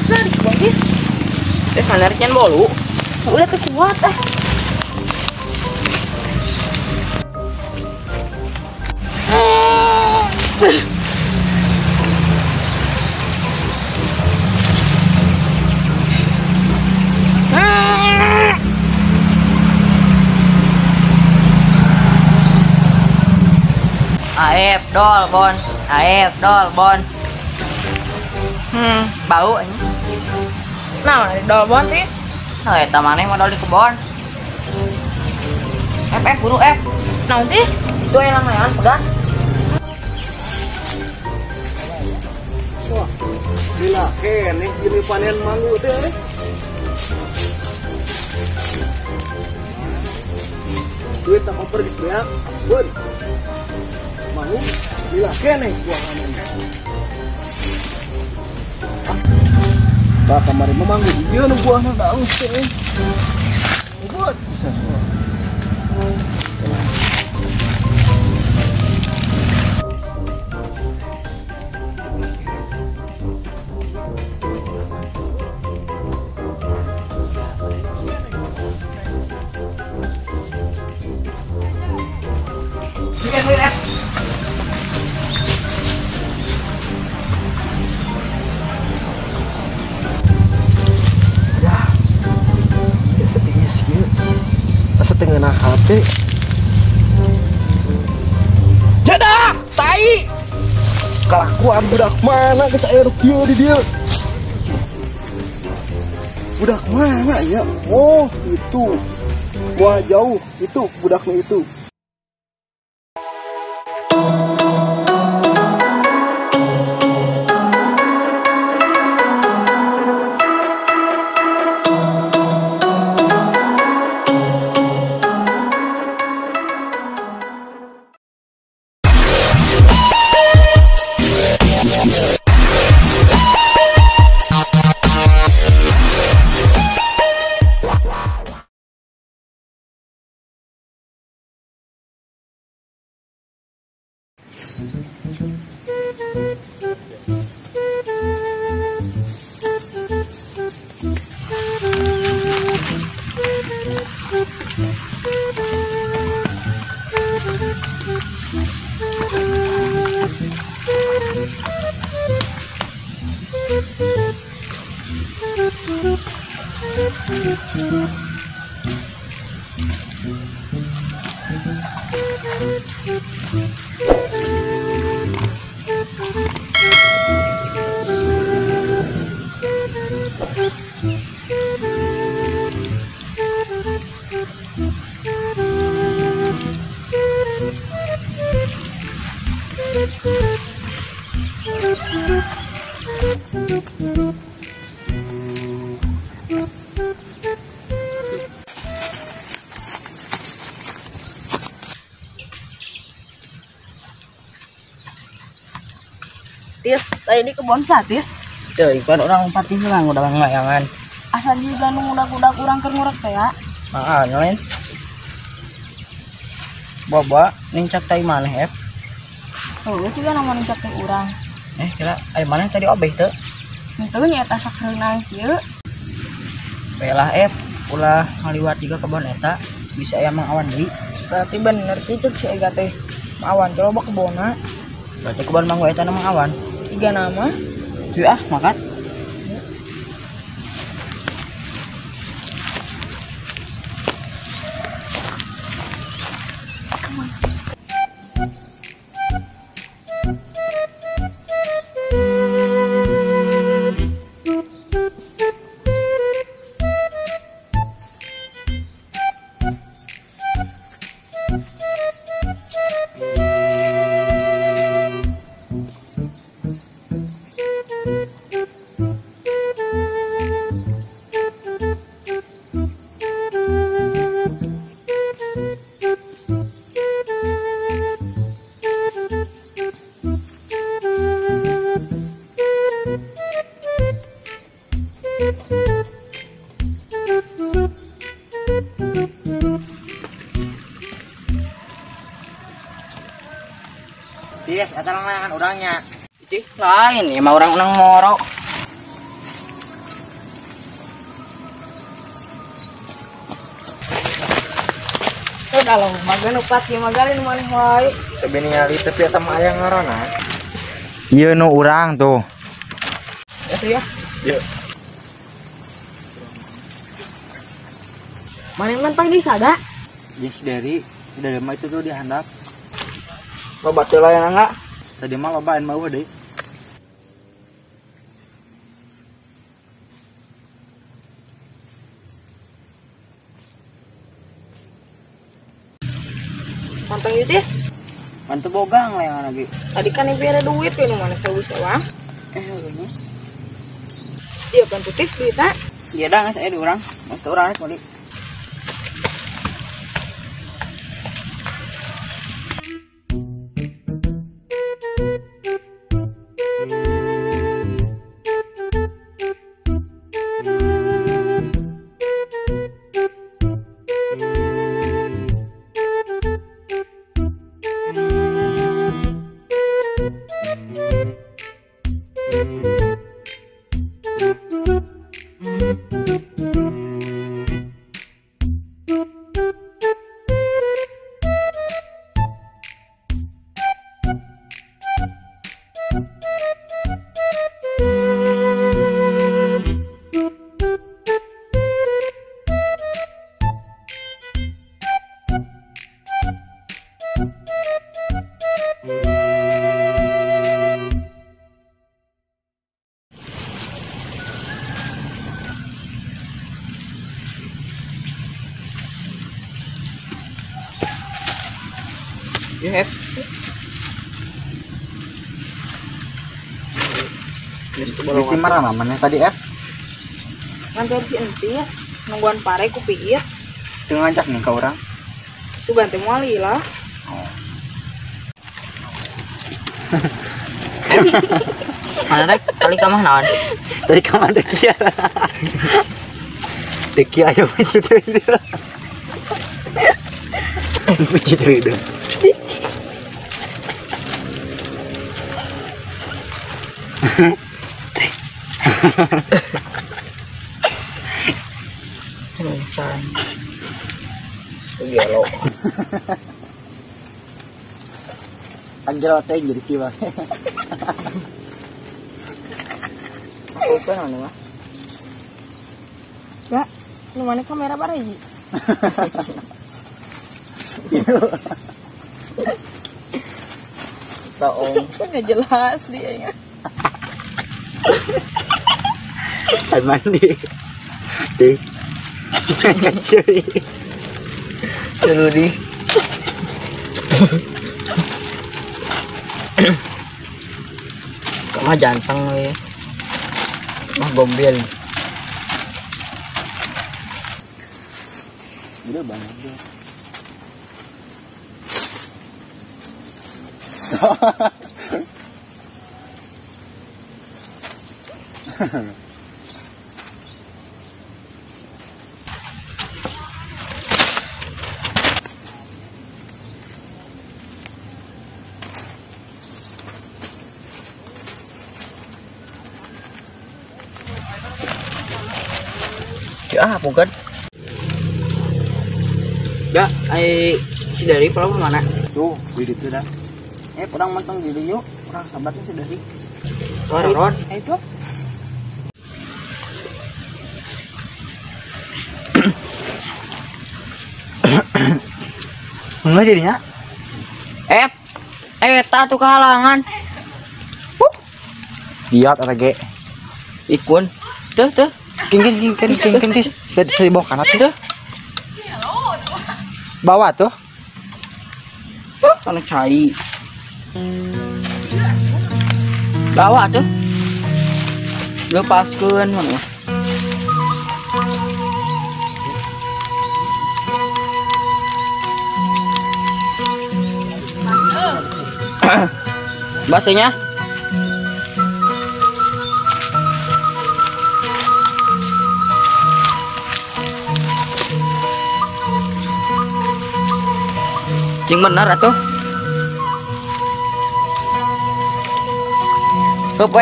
bisa di kebun tis. Kanarnya bolu. Udah tuh kuat Aep dol bon, aep dol bon. Bau ini. Nah, dol bon tis. Oh, eta maneh modal di kebon. Buru F. Nah, tis. Itu elang layan pegat. Wah, gila kene gini panen manggu teh. Duit tak pergi sebeak, bun. Manggu, gila kene buahannya. Pak kemarin memanggu, dia nu buahnya daun teh. Buat bisa. Setengah hati jadah tai kelakuan budak mana ke saya kieu di dia budak mana ya oh itu wah jauh itu budaknya itu. Tis, tadi di kebun satis. Tuh, ikan orang pati hilang udah ngelayangan. Asal juga nu udah kurang kerngurek teh ya. Nyalain. Boba, nincak tai maneh F. Tuh, juga nama nincak teh urang. Kira ai maneh tadi obeh teu. Itu nyata sakreunang kieu. Belah F, ulah ngaliwat juga kebon eta bisa aya Mang Awan deui. Berarti bener cicuk si Ega teh. Awan coba kebona. Berarti kebon mangga eta Mang Awan. 3 nama. Cuy makan. Tis, eta layangan urangnya. Ih, lain ya mah orang moro. Kalau magan upat ya magalin maneh wae. Tapi ningali tapi eta mah aya ngaranna. Ieu nu urang tuh. Itu ya. Yuk. Maneh mentang di sada. Yes dari mah itu tuh dihandap. Loba teu layan enggak? Tadi mah lobaan mah deh. Mantang ditis. Mantu bogang layangan lagi. Tadi kan ibu ada duit ya mana sewa. Ini. Dia kan tutis duitnya. Iya dah nggak saya diurang. Mas urang rek balik. Ya, F. Di mana namanya tadi F? Ngantar si entis. Nungguan pare ku pikir. Itu ngajak nih ke orang. Sugan teh moal lah. Mana rek kali ka mah naon? Tadi kamar dekia. Dekia aja puji itu. Puji itu. Cengsan. Segelo. Anjir teh jadi kiwa. Apa anu mah? Ya, nu mana kamera bareji. Taong. Kan gak jelas dia ya. Air mandi. Di. Kecil. Seru di. Kamu janteng we. Mah gombel. Udah banyak deh. Ya, bukan. Ya, si dari pulau mana? Tuh, di itu dah. Kurang menteng di yuk. Kurang sahabatnya si dari. Ron. Itu. Enggak jadinya. Eta tuh kehalangan. Diot atau ge. Ikun. Tuh. King tis. Saya bawa kanan tuh. Bawa tuh. Anak cai. Bawa tuh. Lepaskeun mana? Bahasanya cing bener atuh. Hop.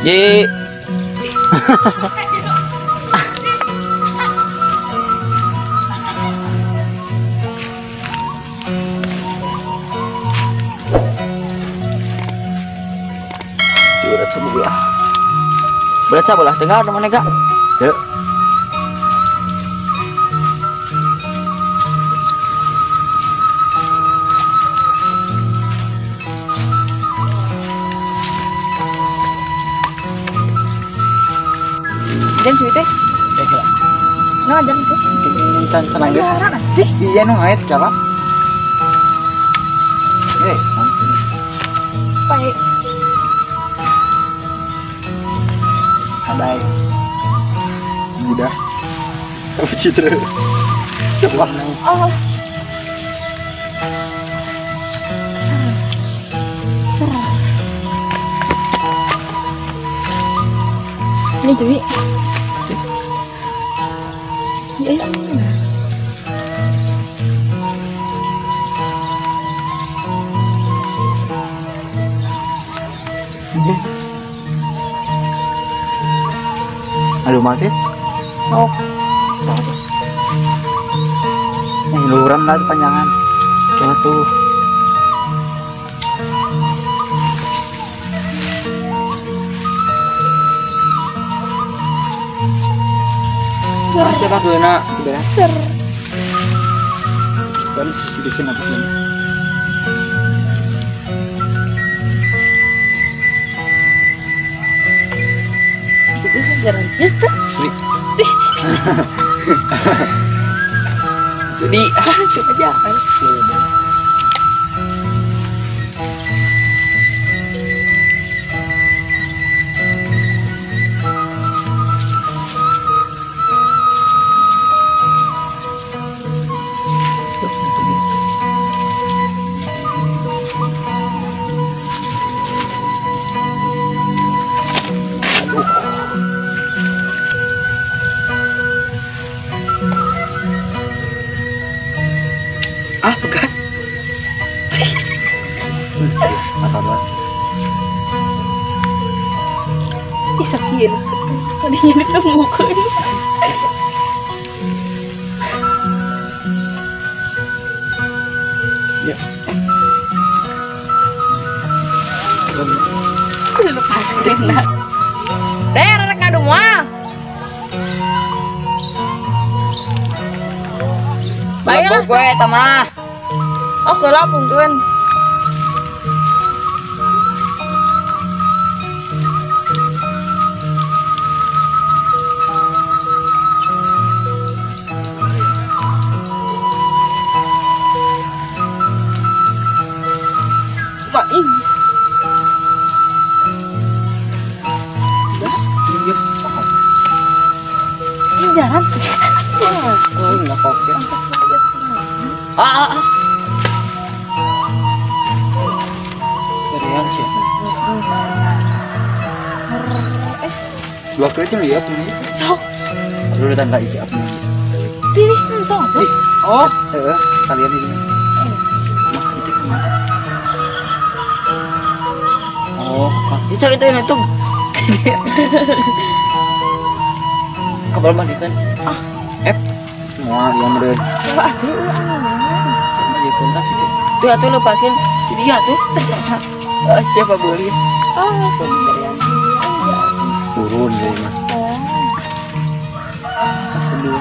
Ji. Berat saya bolah dengar teman Ega. Yuk. Jangan cuy teh. Ya kira. Nah, jangan tuh. Kan tenang guys. Marah nanti. Iya nu ngait siapa? Baik. Andai. Mudah. Citra. Coba. Oh. Serah. Ini cuy. Iya. Aduh mati. Oh. Luram lagi panjangan. Kayak tuh. Siapa geuna? Ser. Kan sisi di sini apa sini? Itu sejarah yes tuh. Sudi. Coba jangan. Ah, pegang. Apa banget? Ih sakit. Tadinya ditemukan. Ya. Lepas kena. Der, rek ngadu moal. Baiklah. Gue tamah. Oh, geula punten. Mak ini. Ini jalan. Oh, enggak kopi. Ah. Serian sih. Dua kali itu lihat ini. Sok. Dulu tanda iki apa? Pilih nonton. Oh, Kalian ini. nah itu kemana? Oh, itu itu. Kabel mandi kan? Ah. Semua yang meren. Coba aduh ulang. Dia kontak itu. Tuh atuh lepaskan. Jadi ya tuh. Siapa beli? Oh, pemberian. Turun dari mas. Sedih.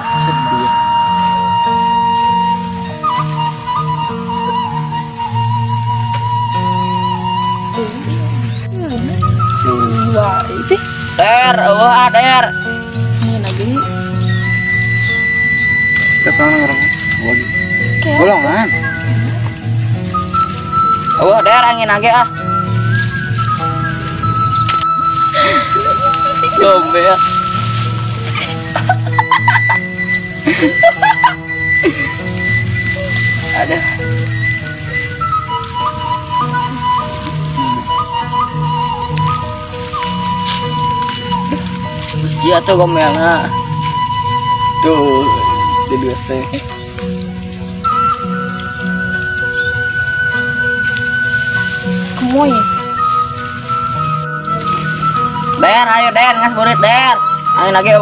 Wah, itu Der, wah der. ini lagi. Kita orang lagi. Kayak Golongan. Wah der angin age ah. Gombel. Ada. Terus dia tuh gombelnya. Tuh, di dua teh. kemoy. Der, ayo der, ngas murid der. Angin lagi,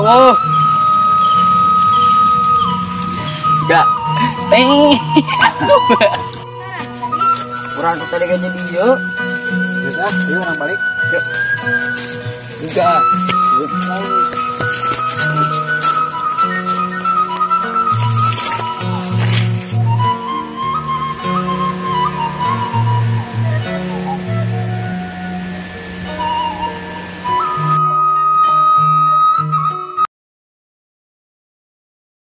Enggak. Kurang kita lagi jadi yuk. Terus ayo orang balik. Yuk. Enggak.